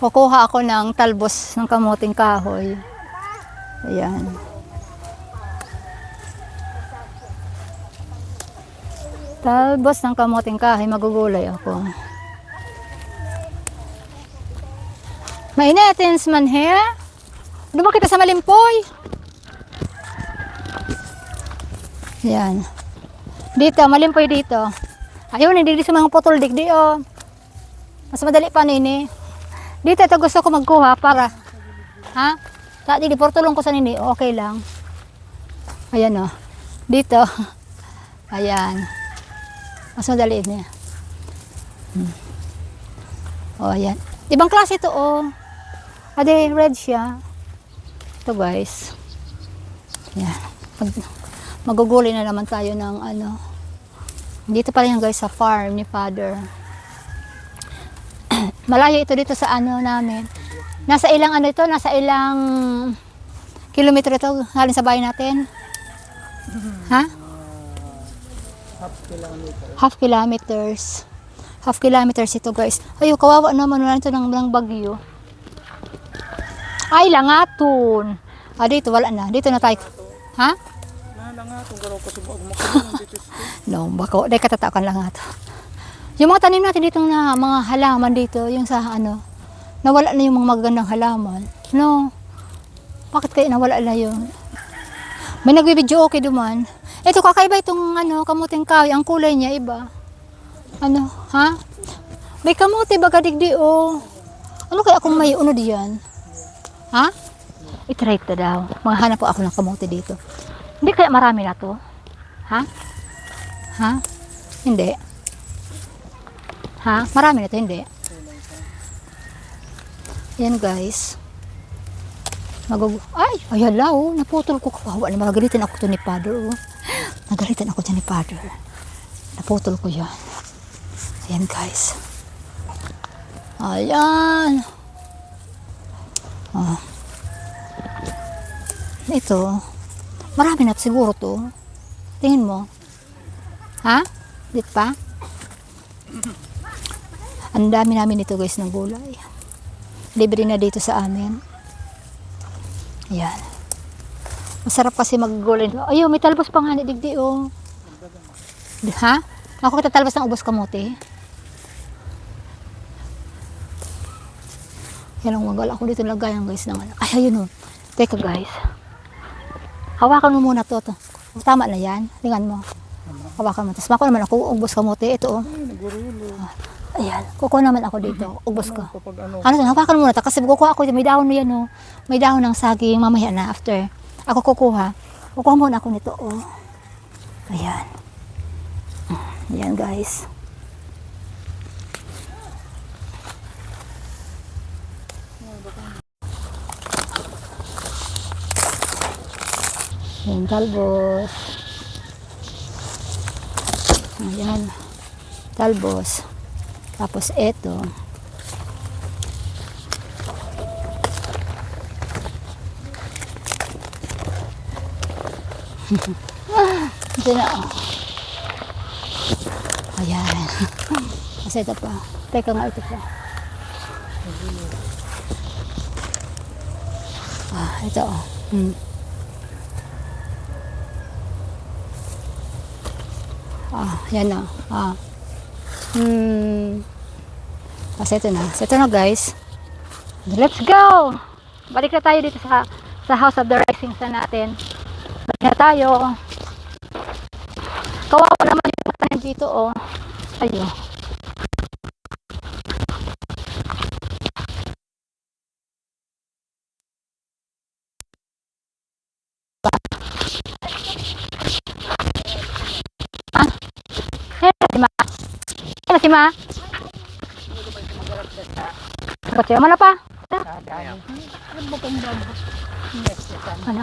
Kukuha ako ng talbos ng kamuting kahoy. Ayan. Talbos ng kamuting kahoy, magugulay ako. Mainit, man here. Dumaan kita sa Malimpoy. Ayan. Dito, Malimpoy dito. Ayun, hindi sa mga putol digdi, oh. Mas madali pa nini. Dito, ito gusto ko magkuha para, ha? Sa di portulong ko sa nini, okay lang. Ayan, oh. Dito. Ayan. Mas madali niya. Oh, ayan. Ibang klase ito, oh. Ade, red siya. Ito, guys. Ayan. Maguguli na naman tayo ng ano. Dito pa yan, guys, sa farm ni Father. Malayo ito dito sa ano namin. Nasa ilang ano ito? Nasa ilang kilometro ito halin sa bahay natin? Ha? Half kilometers. Half kilometers ito, guys. Ayo, kawawa naman wala ito ng bagyo. Ay, langaton. Ah, dito wala na. Dito na tayo. Ha? Langaton garo ko subag makano dito. No, bako dai katatakan langaton. Yung mga tanim natin dito na mga halaman dito, yung sa ano, nawala na yung mga magagandang halaman. No. Bakit kaya nawala na yun? May nagbibidyo okay duman. Ito kakaiba itong ano, kamuting kahoy, ang kulay niya iba. Ano, ha? May kamuti baga digdi oh. Ano kaya kung may unod diyan? Ha? I-try ko daw. Maghanap po ako ng kamuti dito. Hindi kaya marami na to? Ha? Ha? Hindi. Ha? Marami na to, hindi. Yan, guys. Ay, ayala, oh. Naputol ko. Kawawa na, magagalitan ako to ni Father, oh. Nagalitan ako dyan ni Father. Naputol ko yan. Ayan, guys. Ayan. Oh. Ito. Marami na siguro to. Tingin mo. Ha? Dito pa? Ang dami namin dito, guys, ng gulay. Libre na dito sa amin. Ayan. Masarap kasi maggulay. Ayun, may talbos pa nga ni digdi, oh. Ha? Ako kita talbos ng ubos kamote. Yan ang magal ako dito lagayan, guys, ng ano. Ay, ayun, oh. Teka, guys. Hawakan mo muna to. Tama na yan. Tingnan mo. Hawakan mo. Tapos mako naman ako, ubos kamote. Ito, oh. Ayan. Kukuha naman ako dito. Ubos ko. Ano to? Hawakan mo muna to. Kasi kukuha ako. May dahon na yan, oh. May dahon ng saging. Mamaya na after. Ako kukuha. Kukuha muna ako nito, oh. Ayan. Ayan, guys. Ayan, talbos. Ayan. Talbos. Tapos eto. Ito na. Ayan. Kasi ito pa. Teka nga, ito pa. Ah, ito. Ah, yan na. Ah. Kasi ito na. So, ito na, guys. Let's go! Balik na tayo dito sa House of the Rising Sun natin. Balik na tayo. Kawawa naman yung matahan dito, oh. Ayun. Ah? Si Ma. Si Ma. Ba't siya? Mana pa? Ano?